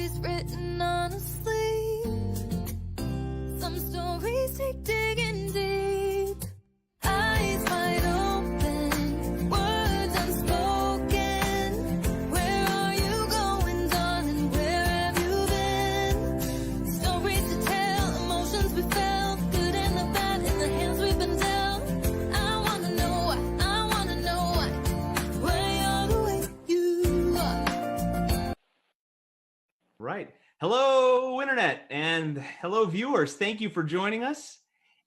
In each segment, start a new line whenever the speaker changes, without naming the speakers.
stories written on a sleeve. Some stories take digging deep. Eyes wide open, words unspoken. Where are you going, darling? Where have you been? Stories to tell, emotions we felt, good and the bad, in the hands we've been dealt. I wanna know why you're the way you are.
Right. Hello, Internet, and hello, viewers. Thank you for joining us.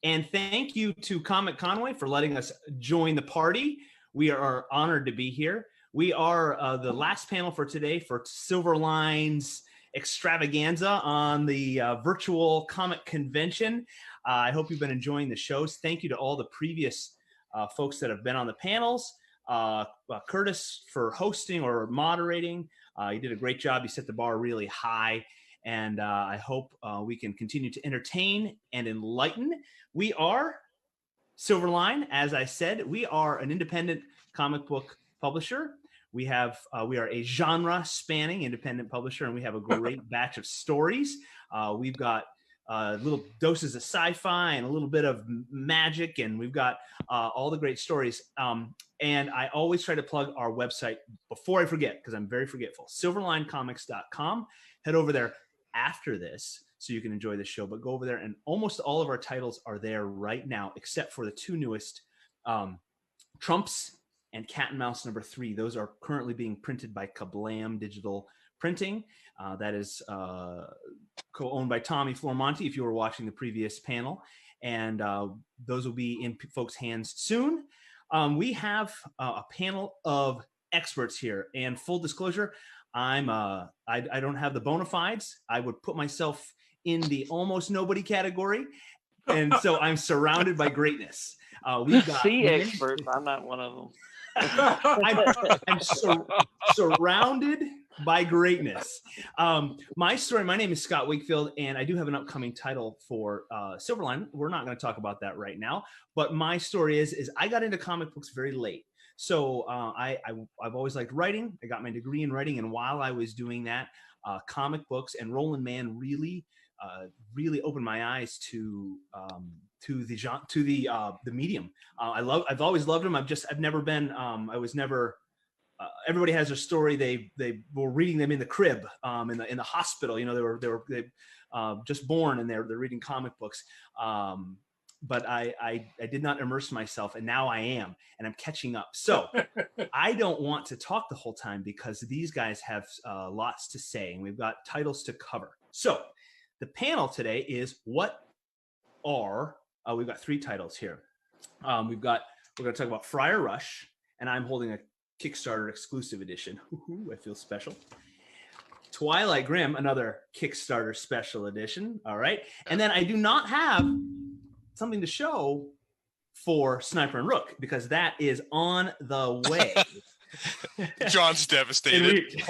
And thank you to Comic Conway for letting us join the party. We are honored to be here. We are the last panel for today for Silverline's extravaganza on the virtual comic convention. I hope you've been enjoying the shows. Thank you to all the previous folks that have been on the panels. Curtis for hosting or moderating. You did a great job. You set the bar really high. And I hope we can continue to entertain and enlighten. We are Silverline, as I said. We are an independent comic book publisher. We are a genre-spanning independent publisher, and we have a great batch of stories. We've got little doses of sci-fi and a little bit of magic, and we've got all the great stories. And I always try to plug our website before I forget, because I'm very forgetful. silverlinecomics.com. Head over there after this so you can enjoy the show, but go over there, and almost all of our titles are there right now, except for the two newest, Trumps and Cat and Mouse #3. Those are currently being printed by Kablam Digital Printing. That is co-owned by Tommy Flormonti, if you were watching the previous panel, and those will be in folks' hands soon. We have a panel of experts here, and full disclosure, I don't have the bona fides. I would put myself in the almost nobody category, and so I'm surrounded by greatness. We've got
experts. I'm not one of them.
I'm surrounded by greatness. My name is Scott Wakefield, and I do have an upcoming title for Silverline. We're not going to talk about that right now, but my story is I got into comic books very late. So I've always liked writing. I got my degree in writing, and while I was doing that, comic books and Roland Mann really opened my eyes to the medium. I've always loved them. I've never been. I was never. Everybody has their story. They were reading them in the crib, in the hospital. You know, they just born, and they're reading comic books. But I did not immerse myself, and now I am, and I'm catching up. So I don't want to talk the whole time because these guys have lots to say, and we've got titles to cover. So the panel today is we've got 3 titles here. We're going to talk about Friar Rush, and I'm holding a Kickstarter exclusive edition. Ooh, I feel special. Twilight Grimm, another Kickstarter special edition. All right. And then I do not have something to show for Sniper and Rook, because that is on the way.
John's devastated.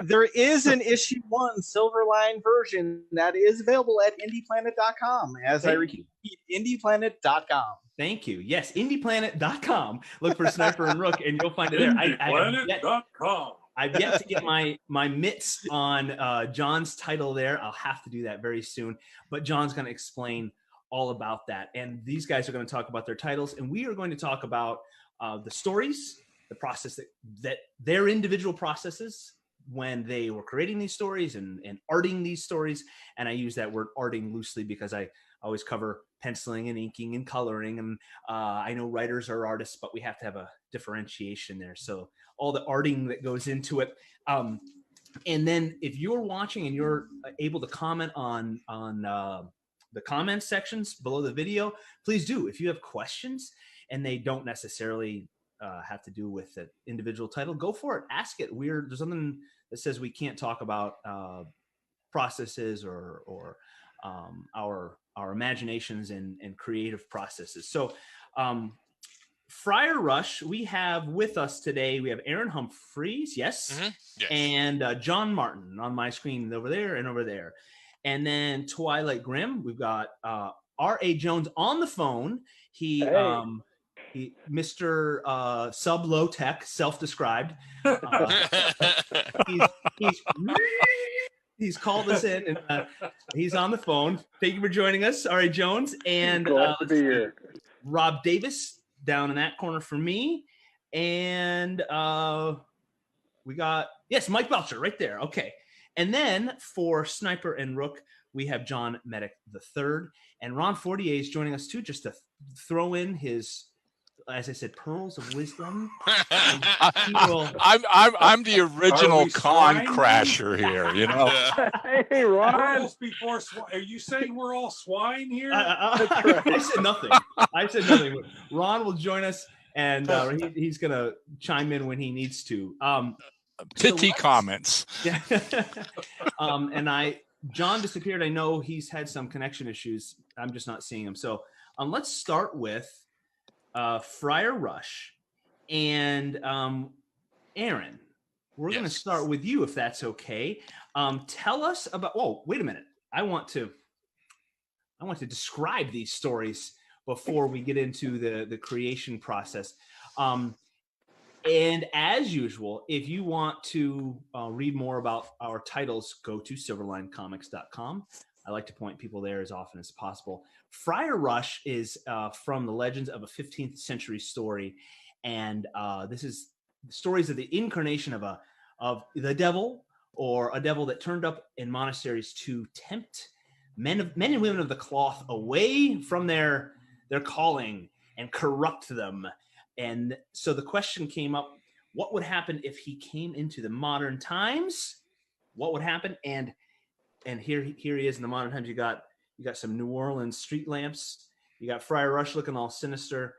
There is an issue 1 Silverline version that is available at indieplanet.com. As I repeat, indieplanet.com.
Thank you. Yes, indieplanet.com. Look for Sniper and Rook, and you'll find it there.
Indieplanet.com.
I've yet to get my mitts on John's title there. I'll have to do that very soon. But John's going to explain all about that. And these guys are going to talk about their titles, and we are going to talk about the stories, the process that their individual processes when they were creating these stories and arting these stories. And I use that word arting loosely because I always cover penciling and inking and coloring. And I know writers are artists, but we have to have a differentiation there. So all the arting that goes into it. And then if you're watching and you're able to comment on the comment sections below the video, please do. If you have questions and they don't necessarily have to do with the individual title, go for it. Ask it. There's something that says we can't talk about processes or our imaginations and creative processes. So Friar Rush, we have with us today, we have Aaron Humphreys, yes,
Mm-hmm. Yes.
And John Martin on my screen over there and over there. And then Twilight Grimm, we've got R.A. Jones on the phone. He Mr. Sub Low Tech, self-described. He's He's called us in, and he's on the phone. Thank you for joining us, Ari Jones, and
Glad to be here.
Rob Davis down in that corner for me, and we got Mike Belcher right there. Okay, and then for Sniper and Rook, we have John Medic III, and Ron Fortier is joining us too, just to throw in his, as I said, pearls of wisdom. He will-
I'm the original
we
con
swine?
crasher here, you know.
Hey, Ron.
Girls before swine. Are you saying we're all swine here?
I said nothing. Ron will join us, and he's going to chime in when he needs to.
Pithy comments.
Yeah. And John disappeared. I know he's had some connection issues. I'm just not seeing him. So let's start with Friar Rush and Aaron. We're going to start with you, if that's okay. Tell us about. Oh, wait a minute. I want to describe these stories before we get into the creation process. And as usual, if you want to read more about our titles, go to silverlinecomics.com. I like to point people there as often as possible. Friar Rush is from the legends of a 15th century story. And this is stories of the incarnation of the devil, or a devil that turned up in monasteries to tempt men and women of the cloth away from their calling and corrupt them. And so the question came up, what would happen if he came into the modern times? What would happen? And here he is in the modern times. You got some New Orleans street lamps. You got Friar Rush looking all sinister.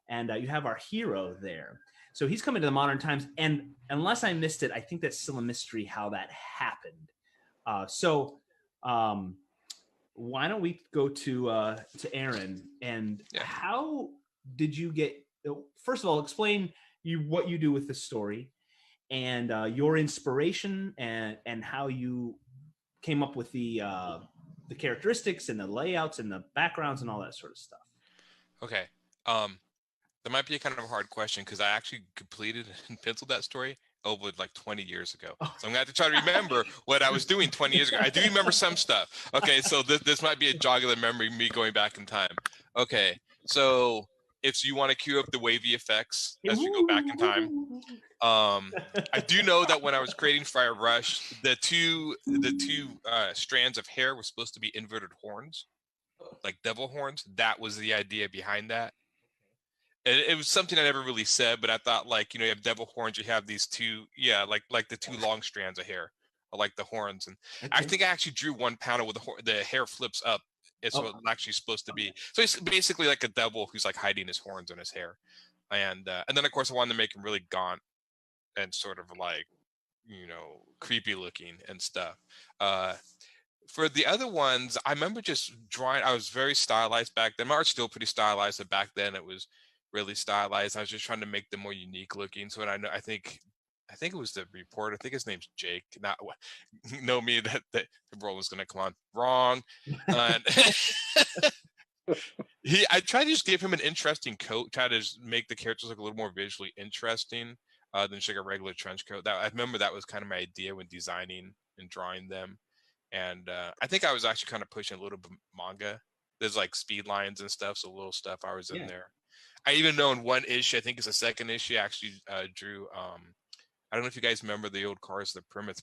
And you have our hero there. So he's coming to the modern times. And unless I missed it, I think that's still a mystery how that happened. So why don't we go to Aaron? And how did you get... First of all, explain what you do with the story, and your inspiration, and how you came up with the characteristics and the layouts and the backgrounds and all that sort of stuff.
Okay. That might be a kind of a hard question because I actually completed and penciled that story over like 20 years ago. So I'm gonna have to try to remember what I was doing 20 years ago. I do remember some stuff. Okay, so this might be a jog of the memory, me going back in time. Okay, so if you want to cue up the wavy effects as we go back in time, I do know that when I was creating Friar Rush, the two strands of hair were supposed to be inverted horns, like devil horns. That was the idea behind that. It was something I never really said, but I thought, like, you have devil horns, you have these two, like the two long strands of hair, or like the horns. And I think I actually drew one panel with the hair flips up. It's what it's actually supposed to be. So it's basically like a devil who's like hiding his horns in his hair. And then of course I wanted to make him really gaunt and sort of like, creepy looking and stuff. For the other ones, I remember just drawing. I was very stylized back then. My art's still pretty stylized, but back then it was really stylized. I was just trying to make them more unique looking. So I think it was the reporter. I think his name's Jake. Not know me that the role was going to come on. Wrong. I tried to just give him an interesting coat. Try to just make the characters look a little more visually interesting than just like a regular trench coat. I remember that was kind of my idea when designing and drawing them. And I think I was actually kind of pushing a little bit manga. There's like speed lines and stuff, so little stuff I was in there. I even know in one issue, I think it's the second issue, I actually drew. I don't know if you guys remember the old cars, the Plymouth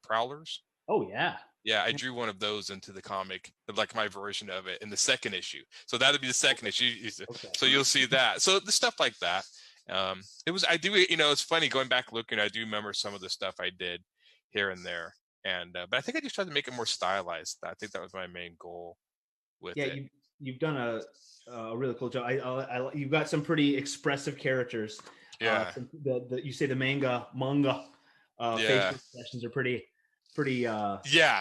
Prowlers.
Oh yeah.
Yeah, I drew one of those into the comic, like my version of it in the second issue. So that'll be the second issue. Okay. So you'll see that. So the stuff like that. It's funny going back looking. I do remember some of the stuff I did here and there, but I think I just tried to make it more stylized. I think that was my main goal with it.
You've done a really cool job. You've got some pretty expressive characters.
Yeah.
You say the manga facial expressions are pretty.
Yeah.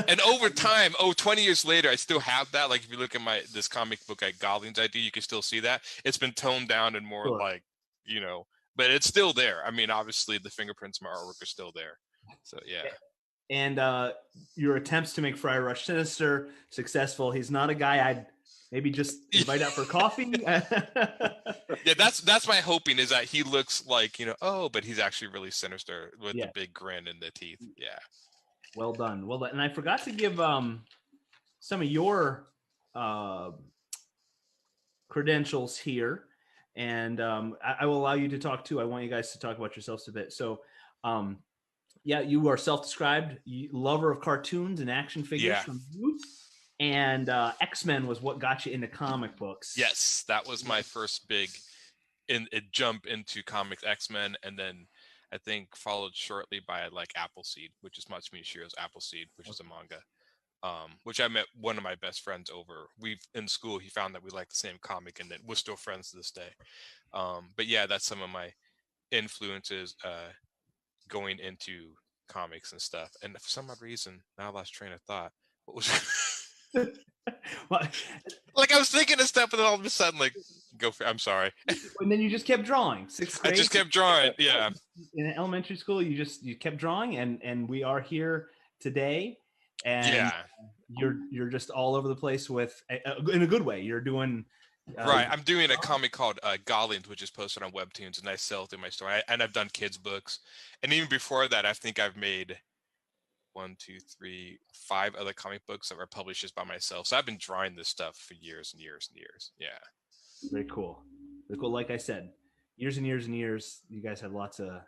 And over time, 20 years later, I still have that. Like if you look at this comic book at Goblins ID, you can still see that. It's been toned down and more like, but it's still there. I mean, obviously the fingerprints of my artwork are still there. So yeah.
And your attempts to make Friar Rush sinister, successful. He's not a guy I'd maybe just invite out for coffee.
Yeah, that's my hoping, is that he looks like, but he's actually really sinister with the big grin and the teeth. Yeah.
Well done. Well done. And I forgot to give some of your credentials here, and I will allow you to talk too. I want you guys to talk about yourselves a bit. So, yeah, you are self-described lover of cartoons and action figures from youth, and X-Men was what got you into comic books.
Yes, that was my first big jump into comics, X-Men, and then I think followed shortly by like Appleseed, which is Matsumi Shiro's Appleseed, which is a manga. Which I met one of my best friends over. In school, he found that we liked the same comic, and then we're still friends to this day. But yeah, that's some of my influences going into comics and stuff. And for some odd reason, now I lost train of thought. What was like I was thinking of stuff, and then all of a sudden, like, I'm sorry.
And then you just kept drawing. Sixth grade.
I just kept drawing. Yeah.
In elementary school, you kept drawing, and we are here today. And you're just all over the place with in a good way. You're doing
right. I'm doing a comic called Goblins, which is posted on Webtoons, and I sell through my store. And I've done kids books, and even before that, I think I've made 1, 2, 3, 5 other comic books that were published just by myself. So I've been drawing this stuff for years and years and years. Yeah.
Very cool. Very cool. Like I said, years and years and years. You guys have lots of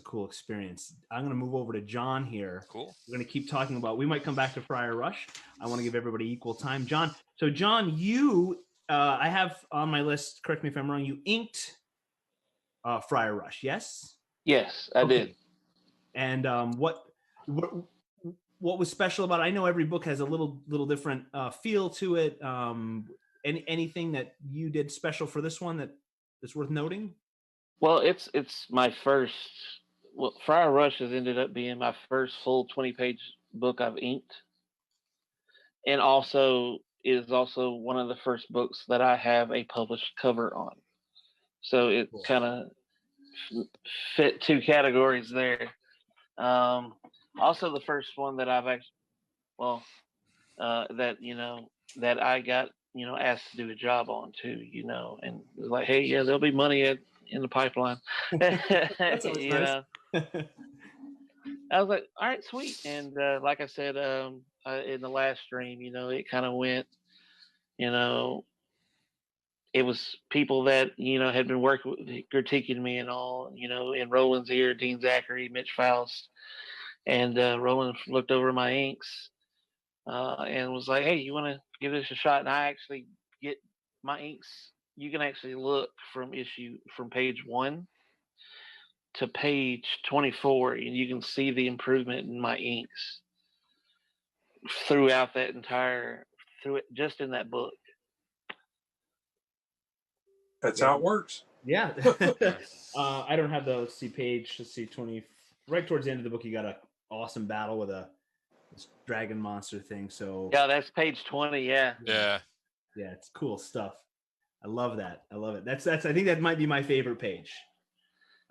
cool experience. I'm going to move over to John here.
Cool.
We're going to keep talking about, we might come back to Friar Rush. I want to give everybody equal time. John, you, I have on my list, correct me if I'm wrong, you inked Friar Rush, yes?
Yes, I did.
And what was special about it? I know every book has a little different feel to it. Anything that you did special for this one that's worth noting?
Well, it's my first. Well, Friar Rush has ended up being my first full 20-page book I've inked, and also is also one of the first books that I have a published cover on. So it kind of fit 2 categories there. Also, the first one that I've actually, that I got asked to do a job on too, and it was like, hey, yeah, there'll be money in the pipeline.
That's always nice.
I was like, all right, sweet. And like I said in the last stream, it kind of went, it was people that had been critiquing me and all, in Roland's ear, Dean Zachary, Mitch Faust, and Roland looked over my inks and was like, hey, you want to give this a shot? And I actually get my inks. You can actually look from page 1 to page 24, and you can see the improvement in my inks throughout just in that book.
That's how it works.
Yeah. I don't have the page. Let's see, 20. Right towards the end of the book, you got an awesome battle with this dragon monster thing. So
yeah, that's page 20. Yeah.
Yeah.
Yeah, it's cool stuff. I love that. I love it. That's. I think that might be my favorite page.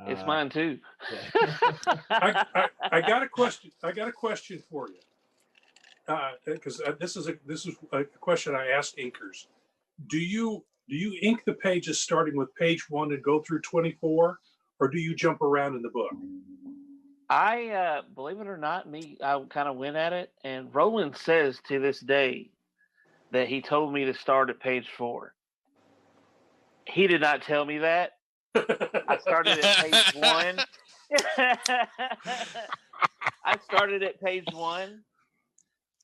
It's mine too.
I got a question. I got a question for you, because this is a question I ask inkers. Do you ink the pages starting with page 1 and go through 24, or do you jump around in the book?
I believe it or not, I kind of went at it, and Roland says to this day that he told me to start at page 4. He did not tell me that. I started at page 1. I started at page 1,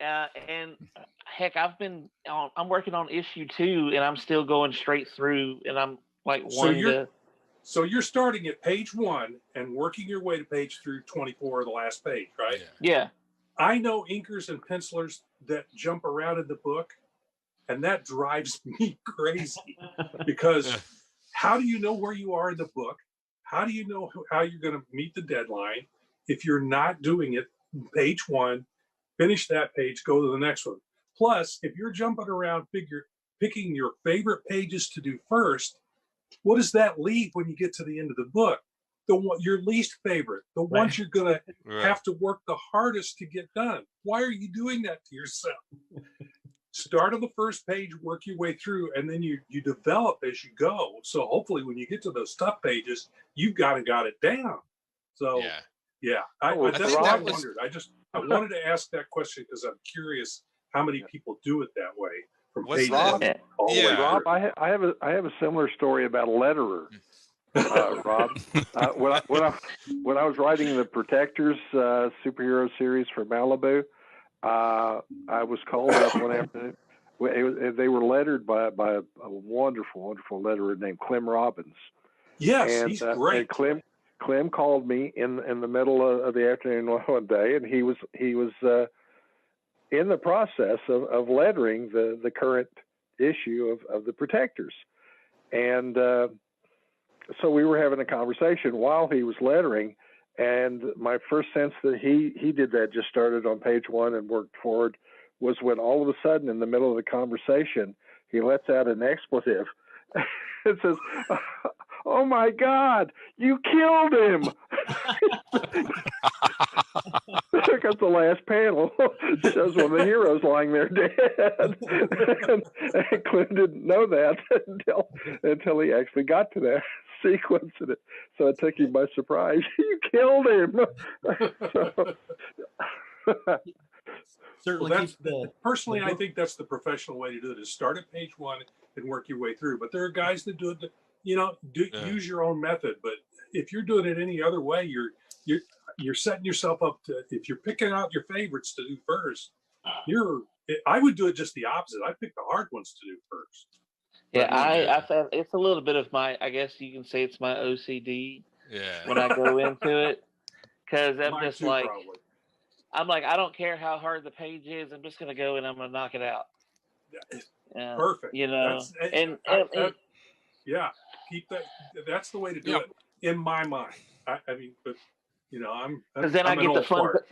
and heck, I'm working on issue 2, and I'm still going straight through, and I'm like
So you're starting at page 1 and working your way to page through 24, the last page, right?
Yeah.
I know inkers and pencilers that jump around in the book, and that drives me crazy because how do you know where you are in the book? How do you know how you're going to meet the deadline if you're not doing it page 1, finish that page, go to the next one? Plus, if you're jumping around picking your favorite pages to do first, what does that leave when you get to the end of the book? Your least favorite, the ones you're going to have to work the hardest to get done. Why are you doing that to yourself? Start on the first page, work your way through, and then you develop as you go. So hopefully when you get to those tough pages, you've got it down. So Yeah,
Oh,
that's
think
what I
that was-
wondered. I wanted to ask that question because I'm curious how many people do it that way from
Wasn't
page
it-
one all the way
yeah.
Rob,
through.
I have a similar story about a letterer. Rob, when I was writing the Protectors superhero series for Malibu, I was called up one afternoon. They were lettered by a wonderful letterer named Clem Robbins.
Yes,
And,
he's great.
And Clem called me in the middle of the afternoon one day, and he was in the process of lettering the current issue of the Protectors, and so we were having a conversation while he was lettering, and my first sense that he did that, just started on page one and worked forward, was when all of a sudden in the middle of the conversation he lets out an expletive. It says, "Oh my God, you killed him!" There comes the last panel. It shows one of the heroes lying there dead. and Clint didn't know that until he actually got to that sequence in it. So it took him by surprise. You killed him.
Certainly
Well,
keeps the
personally,
the
I
book-
think that's the professional way to do it: is start at page one and work your way through. But there are guys that do it. Use your own method. But if you're doing it any other way, you're setting yourself up to. If you're picking out your favorites to do first, I would do it just the opposite. I pick the hard ones to do first.
Yeah, I found it's a little bit of my, I guess you can say it's my OCD
Yeah.
when I go into it, because I'm
Mine
just
too,
like,
probably.
I don't care how hard the page is. I'm just gonna go and I'm gonna knock it out.
Perfect.
You know,
Yeah, keep that. That's the way to do it in my mind. I mean, but I'm
because then
I'm
I
an
get the
old
fun.
fart.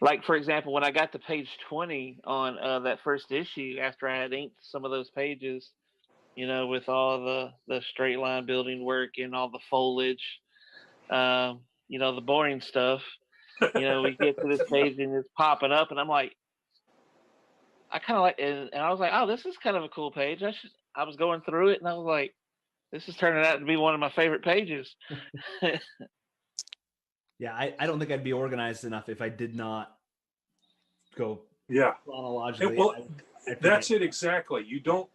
Like for example, when I got to page 20 on that first issue, after I had inked some of those pages, with all the straight line building work and all the foliage, the boring stuff. We get to this page and it's popping up, and I'm like, I kind of like, and I was like, oh, this is kind of a cool page. I was going through it, and I was like, this is turning out to be one of my favorite pages.
Yeah, I don't think I'd be organized enough if I did not go chronologically.
Well, that's it exactly. You don't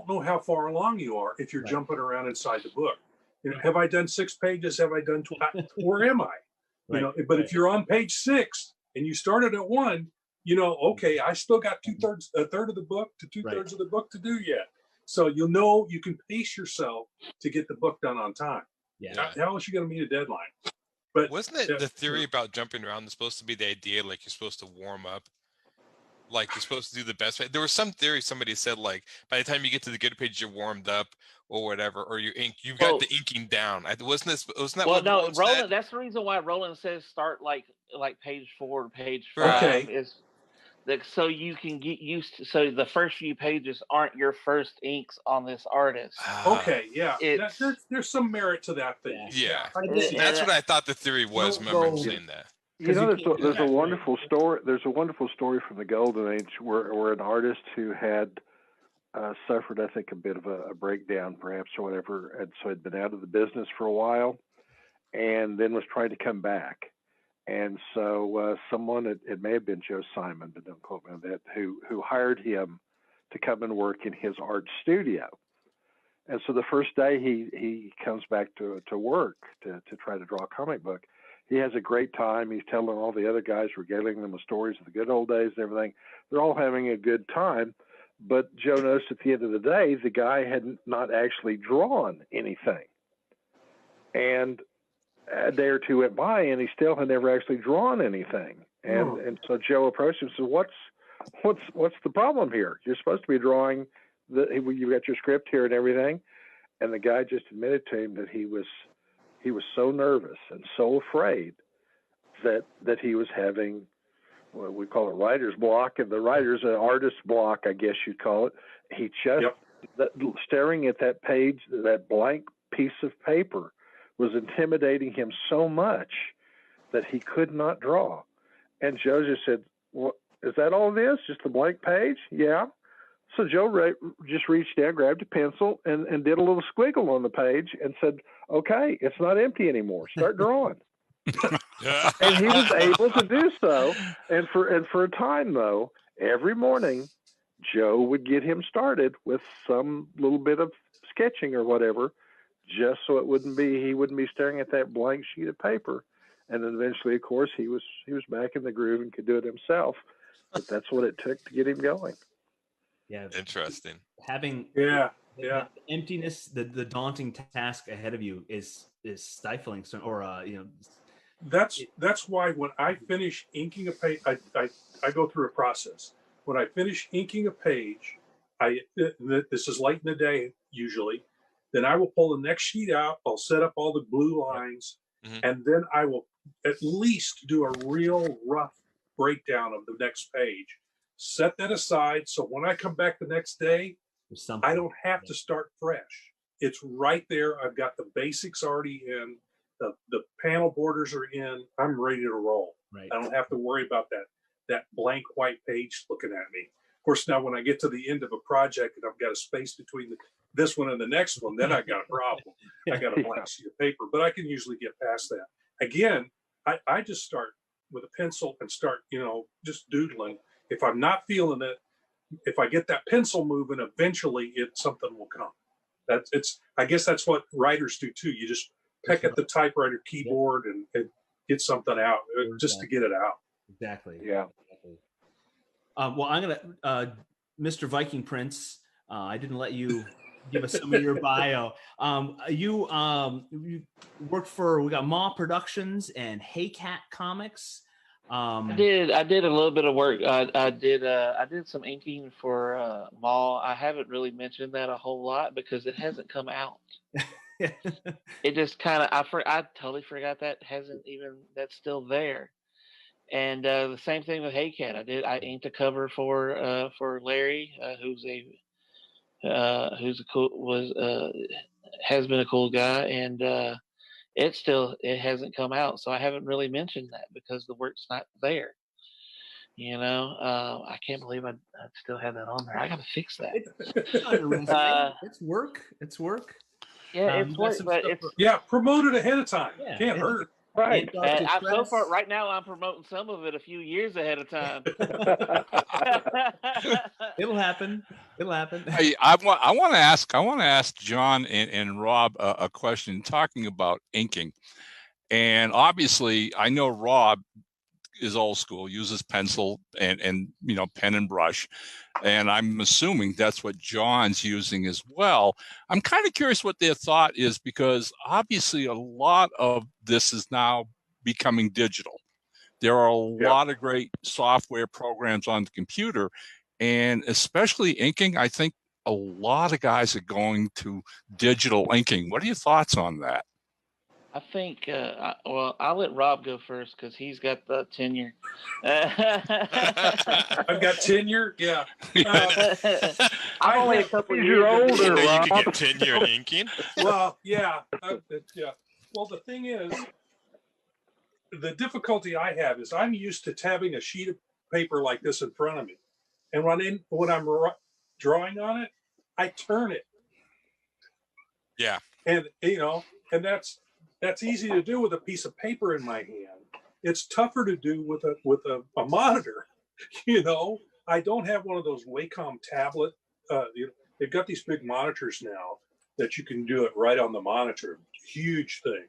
know how far along you are if you're
Right.
jumping around inside the book. Have I done 6 pages? Have I done 12? Where am I?
Right.
But if you're on page 6 and you started at 1, okay, I still got a third of the book to 2/3 of the book to do yet. So you can pace yourself to get the book done on time.
Yeah.
How else are you going to meet a deadline? But
Wasn't it the theory about jumping around is supposed to be the idea, like you're supposed to warm up, like you're supposed to do the best? There was some theory somebody said, like by the time you get to the good page, you're warmed up or whatever, or you've got the inking down. Wasn't that?
Well,
what
no,
Roland
Roland.
said?
That's the reason why Roland says start like page 4 to page 5
Okay.
is that so you can get used to. So the first few pages aren't your first inks on this artist.
okay, yeah,
It's-
there's some merit to that thing.
Yeah,
I can see
that's
that.
what I thought the theory was.
Don't
Remember him
go-
saying that.
There's a wonderful story. There's a wonderful story from the Golden Age where an artist who had suffered, I think, a bit of a breakdown, perhaps, or whatever, and so had been out of the business for a while, and then was trying to come back. And so someone, it may have been Joe Simon, but don't quote me on that, who hired him to come and work in his art studio. And so the first day he comes back to work to try to draw a comic book. He has a great time. He's telling all the other guys, regaling them with stories of the good old days and everything. They're all having a good time. But Joe noticed at the end of the day, the guy had not actually drawn anything. And a day or two went by, and he still had never actually drawn anything. And so Joe approached him and said, "What's the problem here? You're supposed to be drawing. You've got your script here and everything." And the guy just admitted to him that he was so nervous and so afraid that he was having what we call it writer's block, and the writer's an artist's block, I guess you'd call it. He just staring at that page, that blank piece of paper, was intimidating him so much that he could not draw. And Joe just said, "Well, is that all it is? Just a blank page?" "Yeah." So Joe just reached down, grabbed a pencil, and did a little squiggle on the page and said, "Okay, it's not empty anymore. Start drawing." And he was able to do so. And for a time, though, every morning, Joe would get him started with some little bit of sketching or whatever, just so he wouldn't be staring at that blank sheet of paper. And then eventually, of course, he was back in the groove and could do it himself. But that's what it took to get him going.
Yeah.
Interesting.
Having
Yeah.
the emptiness, the daunting task ahead of you is stifling. So, or
That's why when I finish inking a page, I go through a process. When I finish inking a page, this is late in the day usually, then I will pull the next sheet out. I'll set up all the blue lines, and then I will at least do a real rough breakdown of the next page. Set that aside so when I come back the next day, I don't have to start fresh. It's right there. I've got the basics already in. The panel borders are in. I'm ready to roll.
Right.
I don't have to worry about that blank white page looking at me. Of course, now when I get to the end of a project and I've got a space between this one and the next one, then I got a problem. I got a blank sheet of paper, but I can usually get past that. Again, I just start with a pencil and start, just doodling. If I'm not feeling it, if I get that pencil moving, eventually something will come. I guess that's what writers do too. You just peck at the typewriter keyboard and get something out just to get it out.
Exactly.
Yeah.
Well, I'm gonna, Mr. Viking Prince. I didn't let you give us some of your bio. You worked we got Maw Productions and Hey Cat Comics.
I did a little bit of work. I did some inking for Maw. I haven't really mentioned that a whole lot because it hasn't come out. It just kind of I totally forgot that's still there. And the same thing with Hey Cat. I inked a cover for Larry, has been a cool guy, and it hasn't come out, so I haven't really mentioned that because the work's not there. I can't believe I still have that on there. I gotta fix that.
It's work.
Yeah, it's work, but
promote it ahead of time. Yeah, can't hurt.
Right.
So far, right now, I'm promoting some of it a few years ahead of time.
It'll happen.
Hey, I want to ask John and Rob a question talking about inking. And obviously, I know Rob is old school, uses pencil and pen and brush. And I'm assuming that's what John's using as well. I'm kind of curious what their thought is, because obviously a lot of this is now becoming digital. There are a lot of great software programs on the computer, and especially inking, I think a lot of guys are going to digital inking. What are your thoughts on that?
I think, I'll let Rob go first because he's got the tenure.
I've got tenure, yeah.
I'm only a couple
You're
years
older,
You
Rob.
could get tenure in inking.
Well, yeah. Well, the thing is, the difficulty I have is I'm used to having a sheet of paper like this in front of me. And when I'm drawing on it, I turn it.
Yeah.
And, and that's easy to do with a piece of paper in my hand. It's tougher to do with a monitor. I don't have one of those Wacom tablet. They've got these big monitors now that you can do it right on the monitor. Huge thing.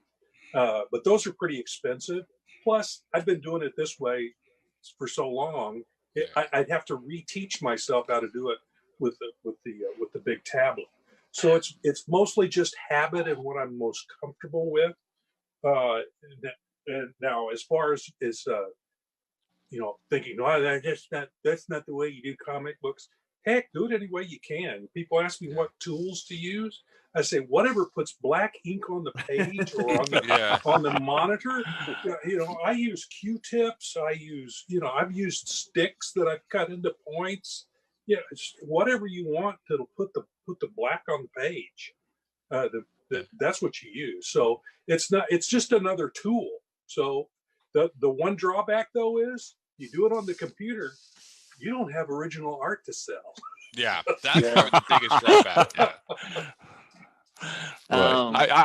But those are pretty expensive. Plus, I've been doing it this way for so long. I'd have to reteach myself how to do it with the big tablet. So it's mostly just habit and what I'm most comfortable with. And now, as far as thinking, that's not the way you do comic books. Heck, do it any way you can. People ask me what tools to use. I say whatever puts black ink on the page or on the monitor. I use Q-tips. I've used sticks that I've cut into points. Yeah, it's whatever you want that'll put the black on the page. That's what you use. So it's just another tool. So the one drawback though is you do it on the computer, you don't have original art to sell.
Yeah, that's probably the biggest drawback. Yeah.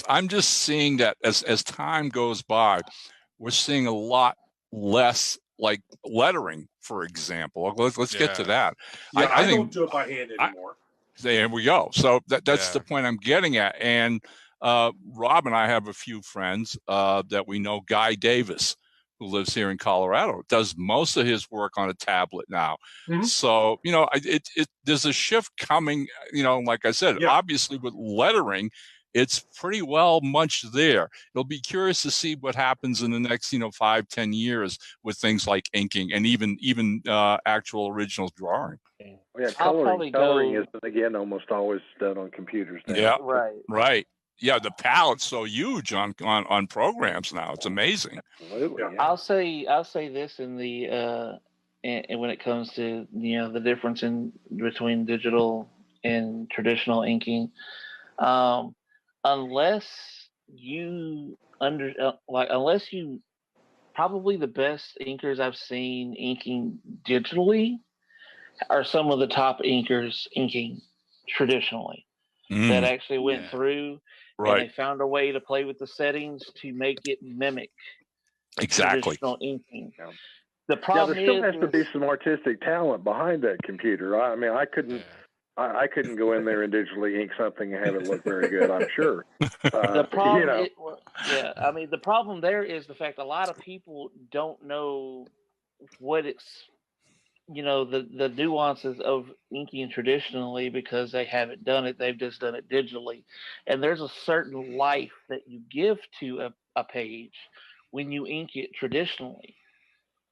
I'm just seeing that as time goes by, we're seeing a lot less like lettering, for example. Let's get to that.
Yeah, I
think
don't do it by hand anymore.
there we go. So that's
Yeah.
the point I'm getting at. And Rob and I have a few friends that we know. Guy Davis, who lives here in Colorado, does most of his work on a tablet now.
Mhm.
So, there's a shift coming, like I said,
Yeah.
obviously with lettering, it's pretty well much there. It'll be curious to see what happens in the next, 5-10 years with things like inking and even actual original drawing.
Oh, yeah,
I'll probably
coloring
go-
is again almost always done on computers now.
Yeah.
Right.
Yeah, the palette's so huge on programs now. It's amazing.
Absolutely.
Yeah.
Yeah.
I'll say this in the and when it comes to the difference in between digital and traditional inking, unless you unless you probably the best inkers I've seen inking digitally are some of the top inkers inking traditionally that actually went through and they found a way to play with the settings to make it mimic
Exactly.
traditional inking.
Yeah.
The problem
there still
is
has to be some artistic talent behind that computer. I mean, I couldn't go in there and digitally ink something and have it look very good, I'm sure.
the problem the problem there is the fact a lot of people don't know what it's the nuances of inking traditionally because they haven't done it. They've just done it digitally. And there's a certain life that you give to a page when you ink it traditionally,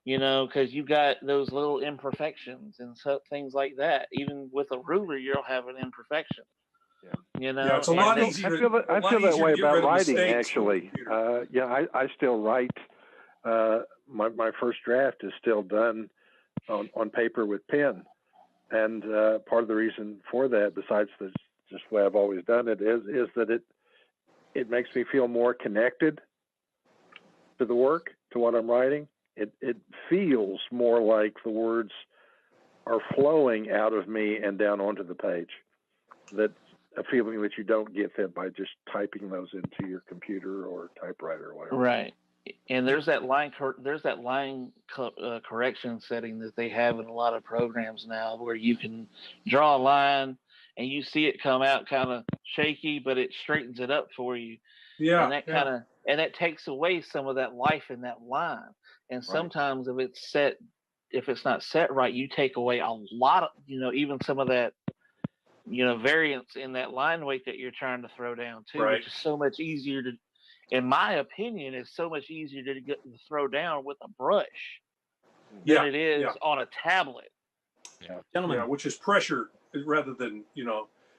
because you've got those little imperfections and things like that. Even with a ruler, you'll have an imperfection.
Yeah. Yeah, it's a lot easier.
I feel that way about writing,
mistakes
actually. I still write. My first draft is still done on paper with pen, and part of the reason for that, besides just the way I've always done it, is that it makes me feel more connected to the work, to what I'm writing. It feels more like the words are flowing out of me and down onto the page. That's a feeling that you don't get that by just typing those into your computer or typewriter or whatever.
Right. And there's that line correction setting that they have in a lot of programs now, where you can draw a line and you see it come out kind of shaky, but it straightens it up for you.
Yeah.
And that takes away some of that life in that line. And sometimes if it's not set right, you take away a lot of even some of that variance in that line weight that you're trying to throw down too, which is so much easier to. In my opinion, it's so much easier to throw down with a brush than it is on a tablet.
Yeah. Gentlemen.
Yeah, which is pressure rather than,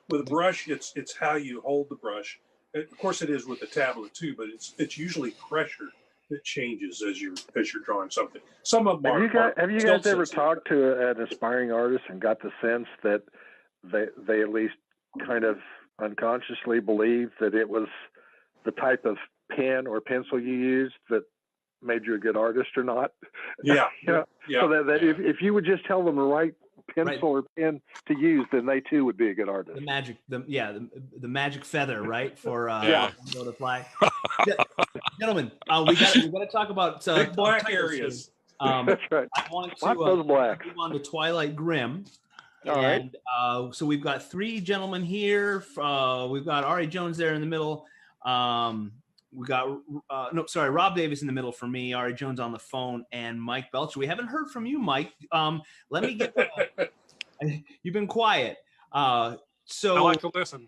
with a brush, it's how you hold the brush. And of course, it is with the tablet too, but it's usually pressure that changes as you're drawing something. Some of them
have you guys ever talked to an aspiring artist and got the sense that they at least kind of unconsciously believed that it was the type of pen or pencil you used that made you a good artist or not?
Yeah.
So that if you would just tell them the right pencil or pen to use, then they too would be a good artist.
The magic feather, right? For to apply. Gentlemen, we got to talk about
big black areas.
That's right.
I want to
those blacks.
move on to Twilight Grimm.
All right.
So we've got three gentlemen here. We've got Ari Jones there in the middle. We got Rob Davis in the middle for me, Ari Jones on the phone, and Mike Belcher. We haven't heard from you, Mike. Let me get. You've been quiet. So
I like to listen.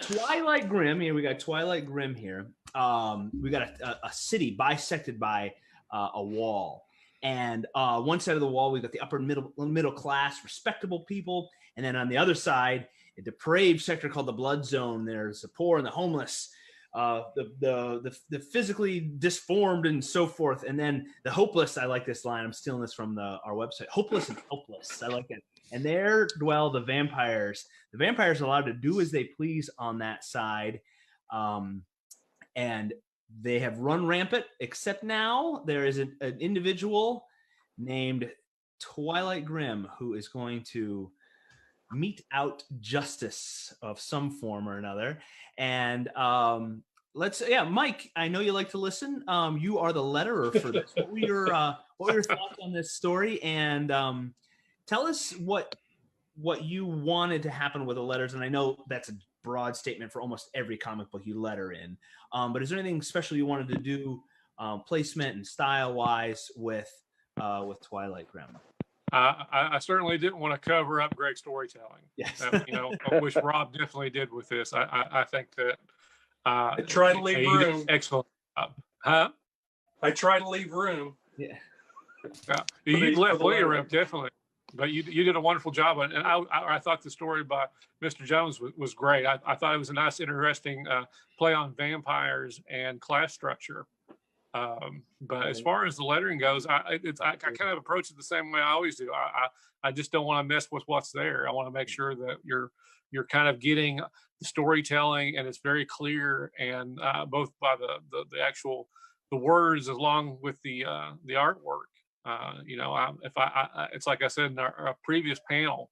Twilight Grimm. Here we got Twilight Grimm here. We got a city bisected by a wall. And one side of the wall, we've got the upper middle class, respectable people. And then on the other side, a depraved sector called the Blood Zone. There's the poor and the homeless, the physically disformed and so forth. And then the hopeless. I like this line. I'm stealing this from our website. Hopeless and helpless. I like it. And there dwell the vampires. The vampires are allowed to do as they please on that side. And they have run rampant, except now there is an individual named Twilight Grimm who is going to mete out justice of some form or another. And Mike, I know you like to listen. You are the letterer for this. What were your thoughts on this story? And tell us what you wanted to happen with the letters. And I know that's a broad statement for almost every comic book you letter in. But is there anything special you wanted to do, placement and style wise, with Twilight Grimm?
I certainly didn't want to cover up great storytelling.
Yes.
Which Rob definitely did with this. I think that
I try to leave
he did
room.
an excellent job. Huh?
I try to leave room.
Yeah.
You left plenty of room, definitely. But you did a wonderful job. And I thought the story by Mr. Jones was great. I thought it was a nice, interesting play on vampires and class structure. But as far as the lettering goes, I kind of approach it the same way I always do. I just don't want to mess with what's there. I want to make sure that you're kind of getting the storytelling and it's very clear, and both by the actual the words along with the artwork. It's like I said in our previous panel.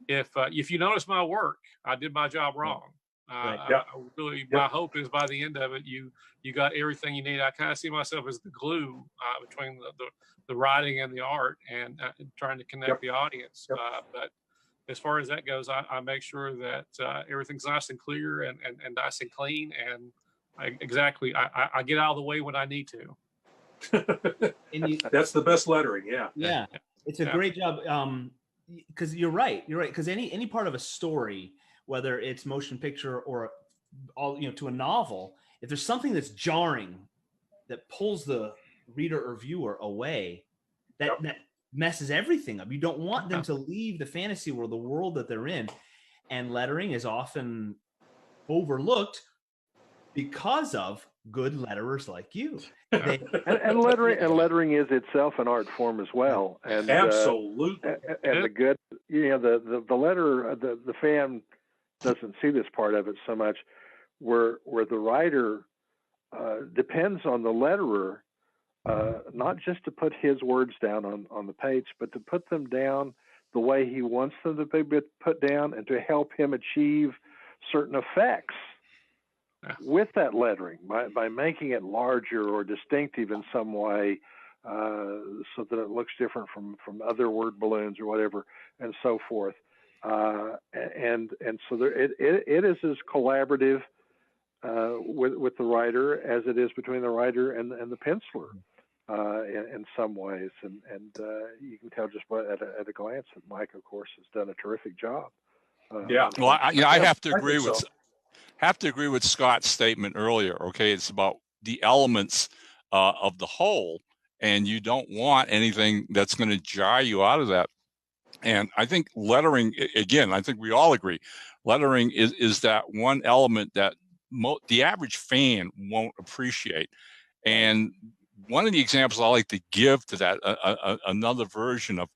If you notice my work, I did my job wrong. My hope is by the end of it, you got everything you need. I kind of see myself as the glue between the writing and the art, and trying to connect the audience. But as far as that goes, I make sure that everything's nice and clear and nice and clean. And I get out of the way when I need to.
That's the best lettering.
Yeah. It's a great job. Because you're right. Because any part of a story, whether it's motion picture or to a novel, if there's something that's jarring that pulls the reader or viewer away, that messes everything up. You don't want them to leave the fantasy world, the world that they're in. And lettering is often overlooked because of good letterers like you.
And lettering is itself an art form as well. And
absolutely.
And the good, the letterer, the fan doesn't see this part of it so much, where the writer depends on the letterer, not just to put his words down on the page, but to put them down the way he wants them to be put down, and to help him achieve certain effects with that lettering by making it larger or distinctive in some way, so that it looks different from other word balloons or whatever, and so forth. And so it is as collaborative with the writer as it is between the writer and the penciler in some ways. And you can tell just at a glance that Mike, of course, has done a terrific job.
Well, I have to agree with Scott's statement earlier. Okay, it's about the elements of the whole, and you don't want anything that's going to jar you out of that. And I think lettering, again, I think we all agree, lettering is that one element that the average fan won't appreciate. And one of the examples I like to give to that, another version of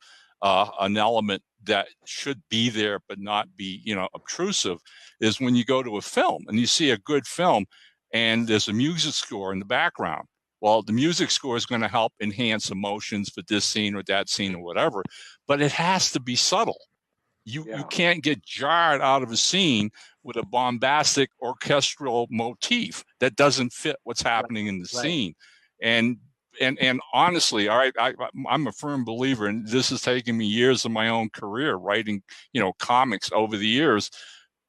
an element that should be there but not be, obtrusive, is when you go to a film and you see a good film and there's a music score in the background. Well, the music score is going to help enhance emotions for this scene or that scene or whatever, but it has to be subtle. You can't get jarred out of a scene with a bombastic orchestral motif that doesn't fit what's happening in the scene. And honestly, all right, I'm a firm believer, and this has taken me years of my own career writing, comics over the years,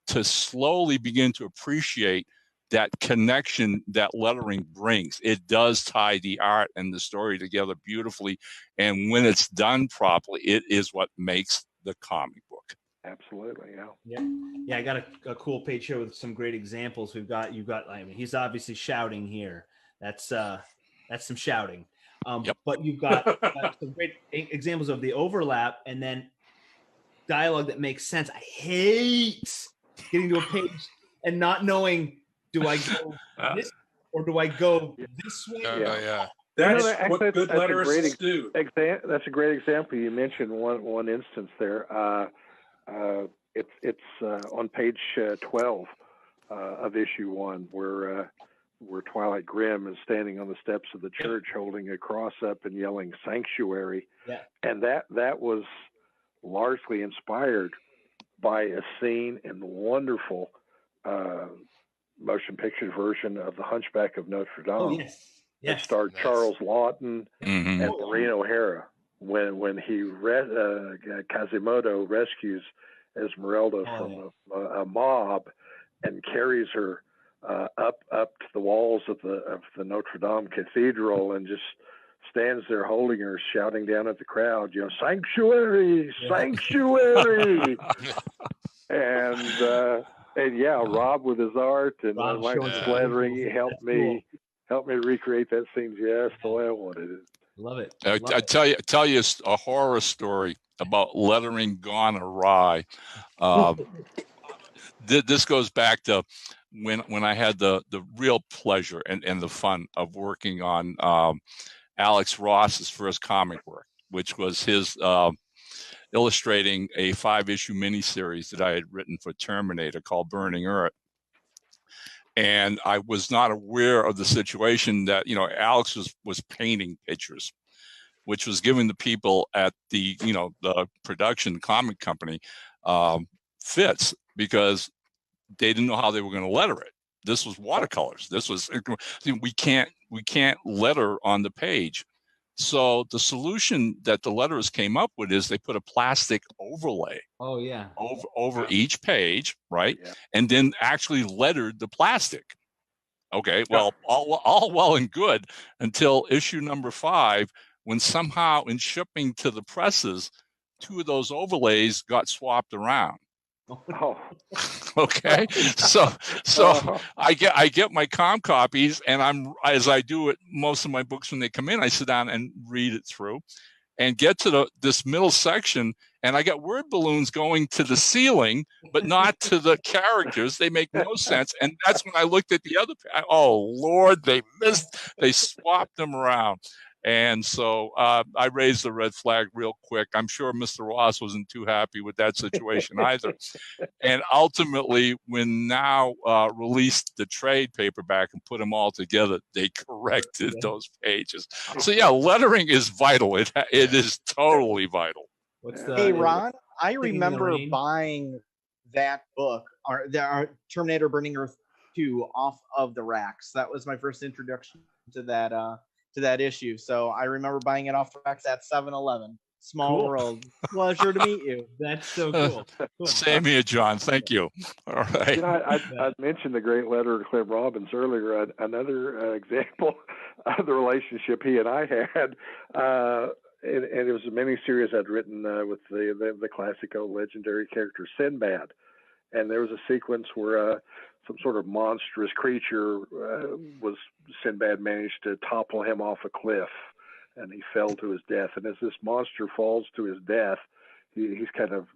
to slowly begin to appreciate that connection that lettering brings. It does tie the art and the story together beautifully. And when it's done properly, it is what makes the comic book.
Absolutely.
Yeah. I got a cool page here with some great examples. You've got, he's obviously shouting here. That's some shouting. But you've got some great examples of the overlap and then dialogue that makes sense. I hate getting to a page and not knowing, do I go this or do I go this way?
That's what good letters do.
That's a great example. You mentioned one instance there. It's on page 12 of issue 1, where Twilight Grimm is standing on the steps of the church holding a cross up and yelling "Sanctuary," and that was largely inspired by a scene in the wonderful motion picture version of The Hunchback of Notre Dame.
Oh yes,
That starred
Nice.
Charles Lawton
Mhm.
and Maureen O'Hara when Quasimodo rescues Esmeralda from a mob and carries her up to the walls of the Notre Dame Cathedral and just stands there holding her, shouting down at the crowd, "Sanctuary, sanctuary!" and yeah, Rob with his art and
Rob
Mike
showing
with
some
lettering
visuals.
helped
That's cool.
me recreate that scene just the way I wanted it.
Love it.
I tell you a horror story about lettering gone awry. This goes back to when I had the real pleasure and the fun of working on Alex Ross's first comic work, which was his illustrating a 5-issue miniseries that I had written for Terminator called Burning Earth. And I was not aware of the situation that, Alex was painting pictures, which was giving the people at the, the production comic company fits because they didn't know how they were going to letter it. This was watercolors. This was, we can't letter on the page. So the solution that the letterers came up with is they put a plastic overlay over each page, right?
Yeah.
And then actually lettered the plastic. Okay, well, all well and good until issue number 5, when somehow in shipping to the presses, 2 of those overlays got swapped around.
Oh.
Okay, so I get my comp copies, and as I do at most of my books when they come in, I sit down and read it through, and get to this middle section, and I got word balloons going to the ceiling, but not to the characters. They make no sense, and that's when I looked at the other. Oh Lord, they swapped them around. And so I raised the red flag real quick. I'm sure Mr. Ross wasn't too happy with that situation either. And ultimately, when now released the trade paperback and put them all together, they corrected those pages. So yeah, lettering is vital. It is totally vital.
Hey Ron, I remember buying that book, or Terminator Burning Earth 2, off of the racks. That was my first introduction to that issue. So I remember buying it off the racks at 7-Eleven. Small world. Pleasure to meet you.
That's so cool.
Same here, John. Thank you. All right.
I mentioned the great letter to Clem Robbins earlier. Another example of the relationship he and I had, and it was a mini-series I'd written with the classic old legendary character Sinbad. And there was a sequence where some sort of monstrous creature Sinbad managed to topple him off a cliff, and he fell to his death. And as this monster falls to his death, he's kind of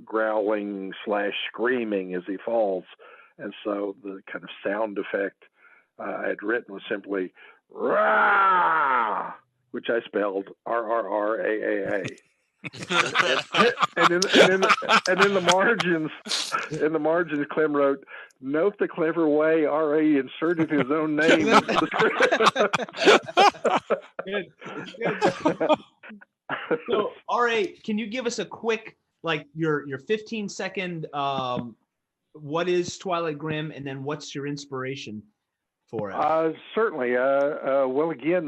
growling / screaming as he falls. And so the kind of sound effect I had written was simply "rah," which I spelled RRRAAA. and in the margins, Clem wrote, "Note the clever way R.A. inserted his own name into the script."
Good. So, R.A., can you give us a quick, your 15-second, what is Twilight Grimm, and then what's your inspiration for it?
Certainly. Well, again,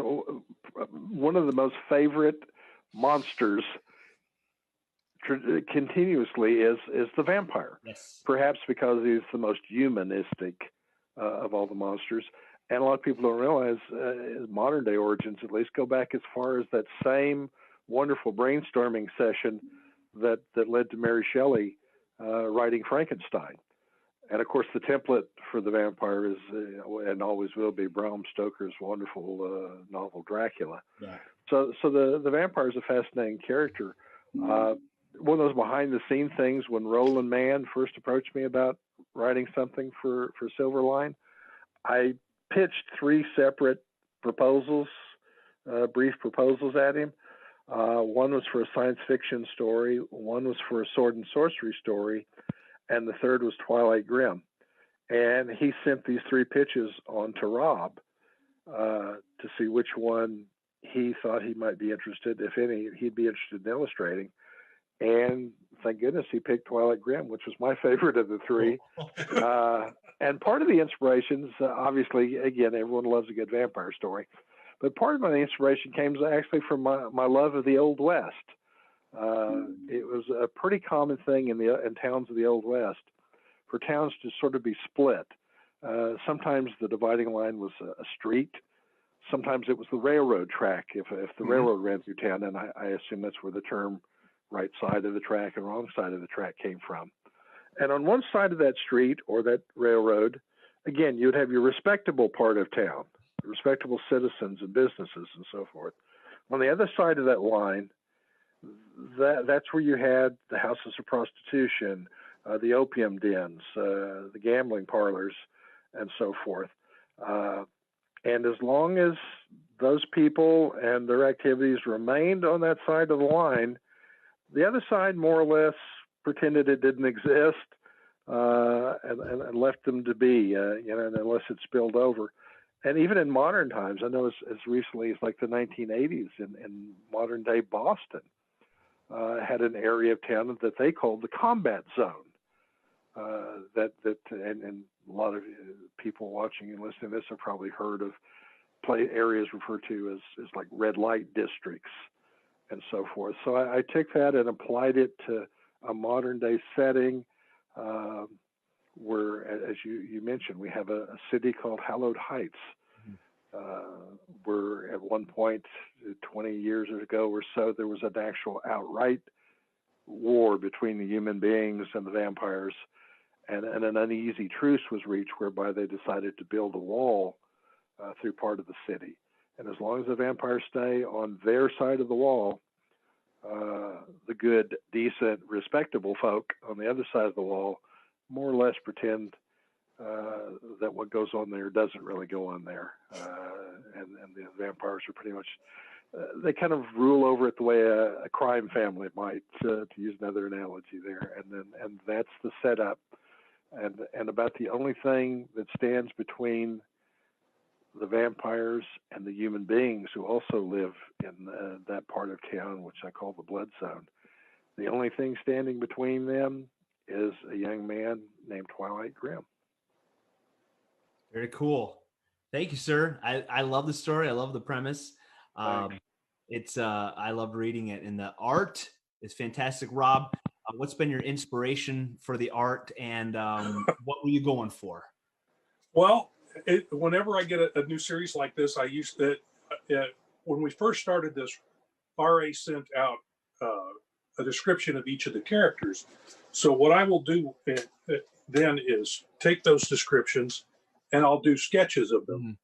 one of the most favorite monsters continuously is the vampire.
Yes.
Perhaps because he's the most humanistic of all the monsters. And a lot of people don't realize his modern day origins at least go back as far as that same wonderful brainstorming session that led to Mary Shelley writing Frankenstein. And of course, the template for the vampire is and always will be Bram Stoker's wonderful novel Dracula.
Yeah.
So the vampire is a fascinating character. One of those behind-the-scene things, when Roland Mann first approached me about writing something for Silverline, I pitched 3 separate proposals, brief proposals at him. One was for a science fiction story, one was for a sword and sorcery story, and the third was Twilight Grimm. And he sent these 3 pitches on to Rob to see which one he thought he might be interested, if any, he'd be interested in illustrating. And thank goodness he picked Twilight Grimm, which was my favorite of the 3. And part of the inspirations, obviously, again, everyone loves a good vampire story, but part of my inspiration came actually from my love of the Old West. It was a pretty common thing in towns of the Old West for towns to sort of be split. Sometimes the dividing line was a street. Sometimes it was the railroad track. If the railroad ran through town, and I assume that's where the term right side of the track and wrong side of the track came from. And on one side of that street or that railroad, again, you'd have your respectable part of town, respectable citizens and businesses and so forth. On the other side of that line, that's where you had the houses of prostitution, the opium dens, the gambling parlors, and so forth. And as long as those people and their activities remained on that side of the line, the other side more or less pretended it didn't exist and left them to be, unless it spilled over. And even in modern times, I know as recently as like the 1980s in modern day Boston, had an area of town that they called the combat zone. And a lot of people watching and listening to this have probably heard of areas referred to as like red light districts and so forth. So I took that and applied it to a modern day setting where, as you mentioned, we have a city called Hallowed Heights, where at one point, 20 years ago or so, there was an actual outright war between the human beings and the vampires, and an uneasy truce was reached whereby they decided to build a wall through part of the city. And as long as the vampires stay on their side of the wall, the good, decent, respectable folk on the other side of the wall more or less pretend that what goes on there doesn't really go on there. And the vampires are pretty much, they kind of rule over it the way a crime family might, to use another analogy there. And that's the setup. And about the only thing that stands between the vampires and the human beings who also live in that part of town, which I call the blood zone. The only thing standing between them is a young man named Twilight Grimm.
Very cool. Thank you, sir. I love the story. I love the premise. It's I loved reading it, and the art is fantastic. Rob, what's been your inspiration for the art, and what were you going for?
Well, whenever I get a new series like this, I used to, when we first started this, RA sent out a description of each of the characters. So what I will do then is take those descriptions and I'll do sketches of them.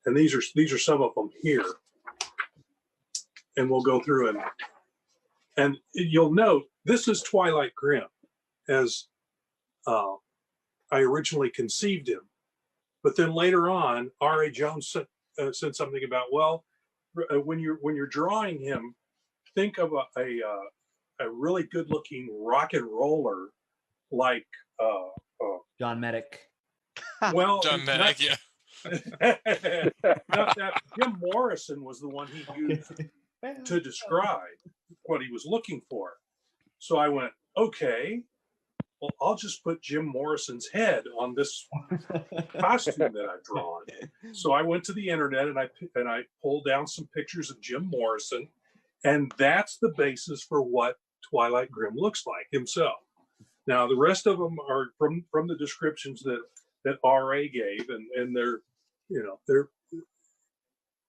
And these are some of them here. And we'll go through and you'll note this is Twilight Grimm as I originally conceived him. But then later on, R.A. Jones said something about, well, when you're drawing him, think of a really good-looking rock and roller like
John Medic.
Well,
John Medic, yeah.
Not that. Jim Morrison was the one he used to describe what he was looking for. So I went, okay, well, I'll just put Jim Morrison's head on this costume that I've drawn. So I went to the internet and I pulled down some pictures of Jim Morrison, and that's the basis for what Twilight Grimm looks like himself. Now the rest of them are from the descriptions that RA gave, and they're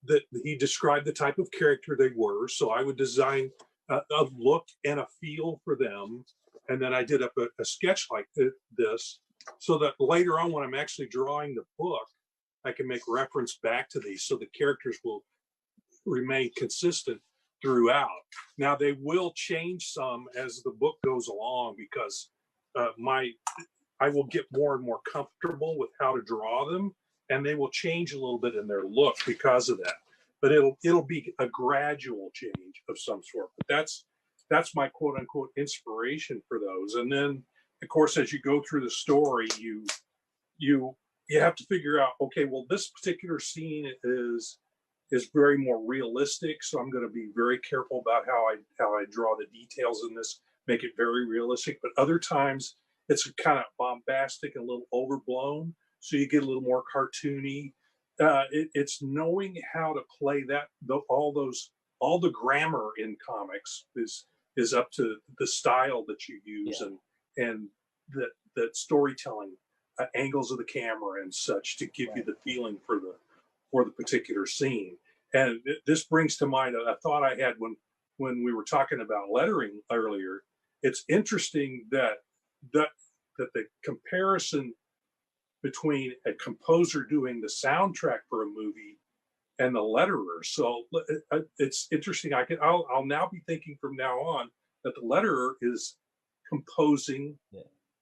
that he described the type of character they were. So I would design a look and a feel for them. And then I did up a sketch like this so that later on when I'm actually drawing the book, I can make reference back to these so the characters will remain consistent throughout. Now they will change some as the book goes along because I will get more and more comfortable with how to draw them, and they will change a little bit in their look because of that. But it'll be a gradual change of some sort. But that's my quote unquote inspiration for those. And then of course, as you go through the story, you have to figure out, okay, well, this particular scene is very more realistic. So I'm going to be very careful about how I draw the details in this, make it very realistic. But other times it's kind of bombastic and a little overblown, so you get a little more cartoony. It's knowing how to play all the grammar in comics is up to the style that you use, and that storytelling, angles of the camera and such, to give you the feeling for the particular scene. And this brings to mind a thought I had when we were talking about lettering earlier. It's interesting that the comparison between a composer doing the soundtrack for a movie and the letterer. So it's interesting. I'll now be thinking from now on that the letterer is composing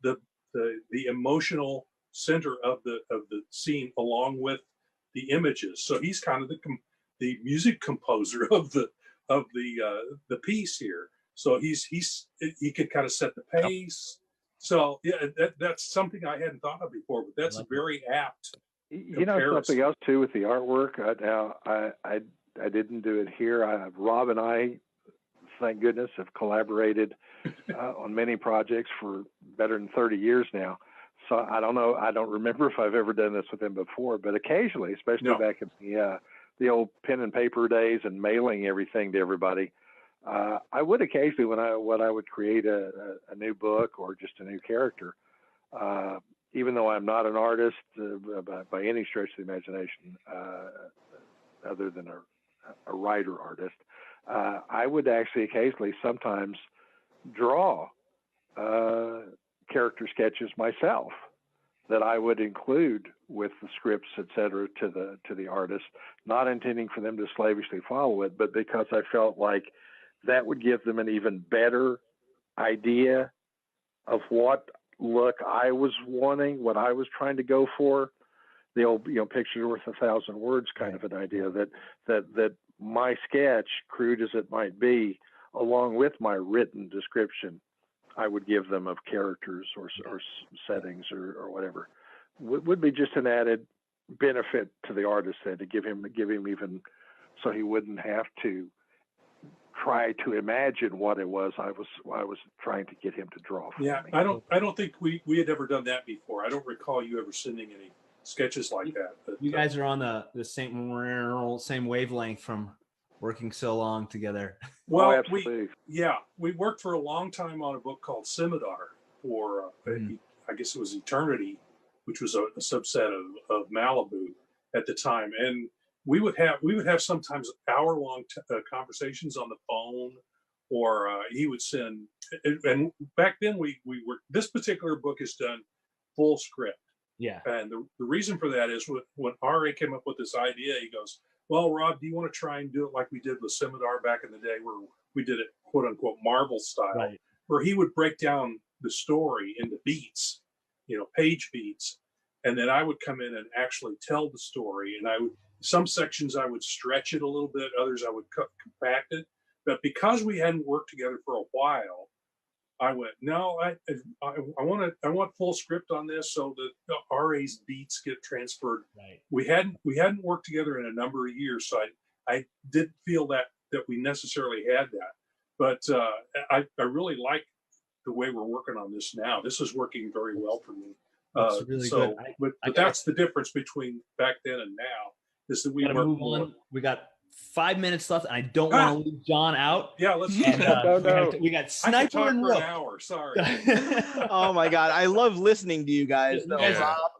the emotional center of the scene along with the images. So he's kind of the music composer of the piece here. So he could kind of set the pace. So yeah, that's something I hadn't thought of before, but that's a very apt
You know, something else too with the artwork. Now I didn't do it here. Rob and I, thank goodness, have collaborated on many projects for better than 30 years now. So I don't know. I don't remember if I've ever done this with him before, but occasionally, especially back in the old pen and paper days and mailing everything to everybody, I would occasionally, when I would create a new book or just a new character, even though I'm not an artist by any stretch of the imagination, other than a writer artist, I would actually occasionally sometimes draw character sketches myself that I would include with the scripts, et cetera, to the artist, not intending for them to slavishly follow it, but because I felt like that would give them an even better idea of what look I was wanting, what I was trying to go for. The old, picture worth 1,000 words kind of an idea, that my sketch, crude as it might be, along with my written description, I would give them of characters or settings or whatever, would be just an added benefit to the artist then, to give him even, so he wouldn't have to try to imagine what it was I was trying to get him to draw.
Yeah,
me.
I don't think we had ever done that before. I don't recall you ever sending any sketches like that. But,
you guys are on the same wavelength from working so long together.
Well,
absolutely.
we worked for a long time on a book called Scimitar for I guess it was Eternity, which was a subset of Malibu at the time, and we would have sometimes hour-long conversations on the phone, or he would send. And back then we were, this particular book is done full script.
Yeah.
And the reason for that is when RA came up with this idea, he goes, "Well, Rob, do you want to try and do it like we did with Scimitar back in the day, where we did it quote unquote Marvel style,
right,
where he would break down the story into beats, page beats, and then I would come in and actually tell the story, and some sections I would stretch it a little bit, others I would compact it. But because we hadn't worked together for a while, I went, no, I want full script on this, so that the RA's beats get transferred.
Right.
We hadn't worked together in a number of years, so I didn't feel that we necessarily had that. But I really like the way we're working on this now. This is working very well for me.
That's really good.
But that's the difference between back then and now, is that we work more.
On. We got 5 minutes left, and I don't want to leave John out.
Yeah, let's.
We got Sniper and Rook.
An hour. Sorry.
Oh my God, I love listening to you guys. Though,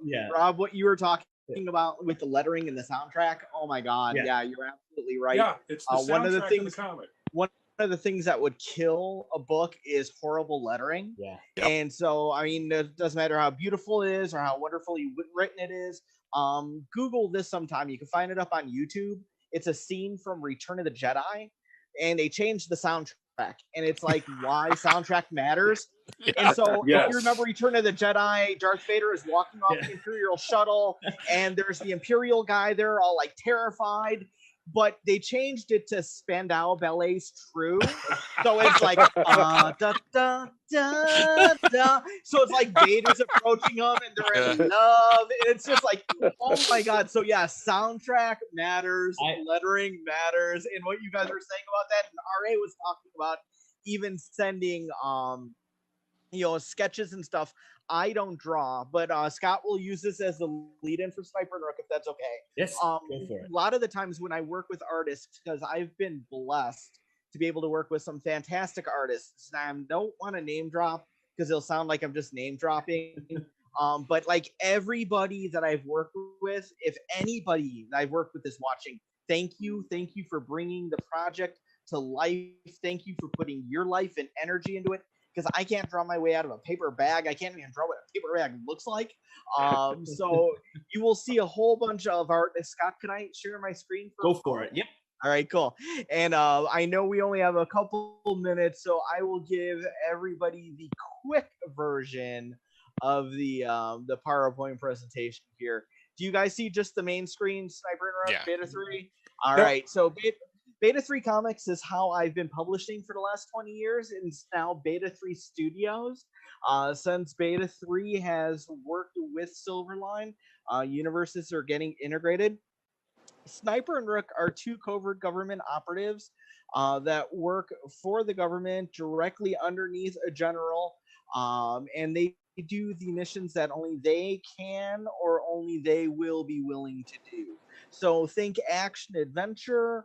Yeah.
Rob, what you were talking about with the lettering and the soundtrack. Oh my God, yeah, you're absolutely right.
Yeah, it's the soundtrack
one of the things.
Of the comic.
One of the things that would kill a book is horrible lettering.
Yeah.
Yep.
And so, I mean, it doesn't matter how beautiful it is or how wonderfully written it is. Google this sometime. You can find it up on YouTube. It's a scene from Return of the Jedi, and they changed the soundtrack. And it's like, why soundtrack matters. And so, if you remember Return of the Jedi, Darth Vader is walking off the Imperial shuttle, and there's the Imperial guy there, all like terrified. But they changed it to Spandau Ballet's True. So it's like, da, da, da, da. So it's like Vader's approaching them and they're in love. And it's just like, oh my God. So yeah, soundtrack matters, lettering matters. And what you guys were saying about that, and RA was talking about even sending, sketches and stuff. I don't draw, but Scott will use this as the lead-in for Sniper and Rook, if that's okay.
Yes, go for it.
A lot of the times when I work with artists, because I've been blessed to be able to work with some fantastic artists, and I don't want to name drop because it'll sound like I'm just name dropping. But like everybody that I've worked with, if anybody that I've worked with is watching, thank you for bringing the project to life. Thank you for putting your life and energy into it, because I can't draw my way out of a paper bag. I can't even draw what a paper bag looks like. So you will see a whole bunch of art. Scott, can I share my screen?
Go for it. Yep.
All right, cool. And I know we only have a couple minutes, so I will give everybody the quick version of the PowerPoint presentation here. Do you guys see just the main screen, Sniper and Rush, Beta 3? All right, so Beta 3 Comics is how I've been publishing for the last 20 years. It's now Beta 3 Studios. Since Beta 3 has worked with Silverline, universes are getting integrated. Sniper and Rook are two covert government operatives that work for the government directly underneath a general, and they do the missions that only they can or only they will be willing to do. So think action adventure,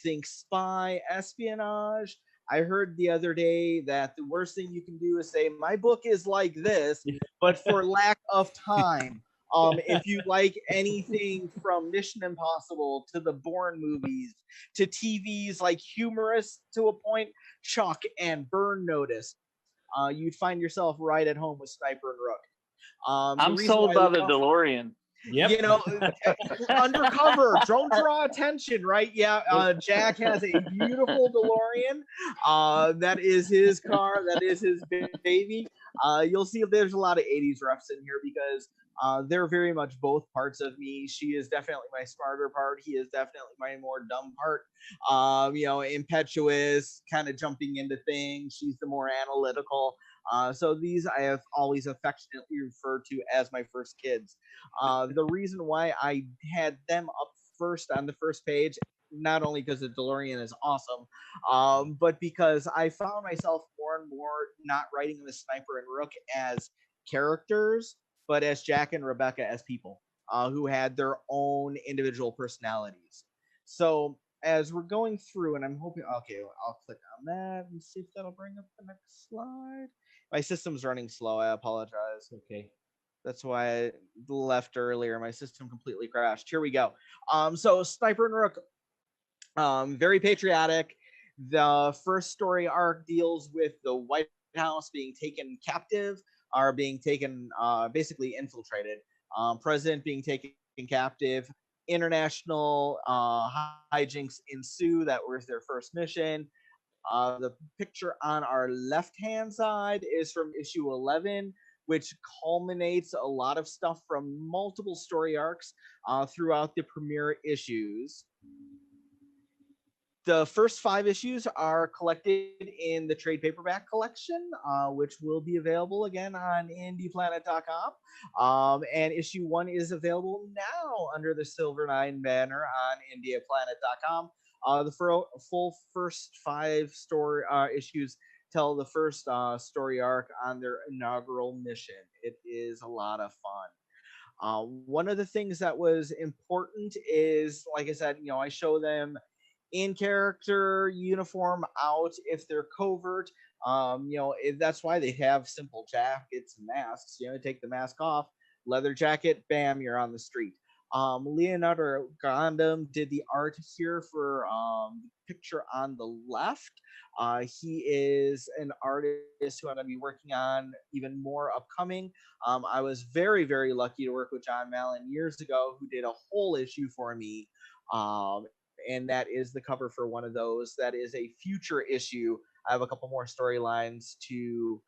think spy, espionage. I heard the other day that the worst thing you can do is say, my book is like this, but for lack of time. If you like anything from Mission Impossible to the Bourne movies to TVs like humorous to a point, Chuck and Burn Notice, you'd find yourself right at home with Sniper and Rook.
I'm sold by the DeLorean.
Yep.
You know, undercover, don't draw attention, right? Yeah, Jack has a beautiful DeLorean. That is his car. That is his baby. You'll see there's a lot of 80s refs in here because they're very much both parts of me. She is definitely my smarter part. He is definitely my more dumb part. You know, impetuous, kind of jumping into things. She's the more analytical. So these I have always affectionately referred to as my first kids. The reason why I had them up first on the first page, not only because the DeLorean is awesome, but because I found myself more and more not writing the Sniper and Rook as characters, but as Jack and Rebecca as people who had their own individual personalities. So as we're going through, and I'm hoping, okay, I'll click on that and see if that'll bring up the next slide. My system's running slow. I apologize.
Okay.
That's why I left earlier. My system completely crashed. Here we go. So Sniper and Rook, very patriotic. The first story arc deals with the White House being taken captive, are being taken, basically infiltrated. President being taken captive. International hijinks ensue. That was their first mission. The picture on our left-hand side is from issue 11, which culminates a lot of stuff from multiple story arcs throughout the premiere issues. The first 5 issues are collected in the trade paperback collection, which will be available again on indieplanet.com. And issue 1 is available now under the Silverline banner on indieplanet.com. The full first 5 story issues tell the first story arc on their inaugural mission. It is a lot of fun. One of the things that was important is, like I said, you know, I show them in character, uniform out if they're covert. You know, that's why they have simple jackets and masks. You know, take the mask off, leather jacket, bam, you're on the street. Leonardo Gandam did the art here for the picture on the left. He is an artist who I'm going to be working on even more upcoming. I was very, very lucky to work with John Mallon years ago, who did a whole issue for me. And that is the cover for one of those. That is a future issue. I have a couple more storylines to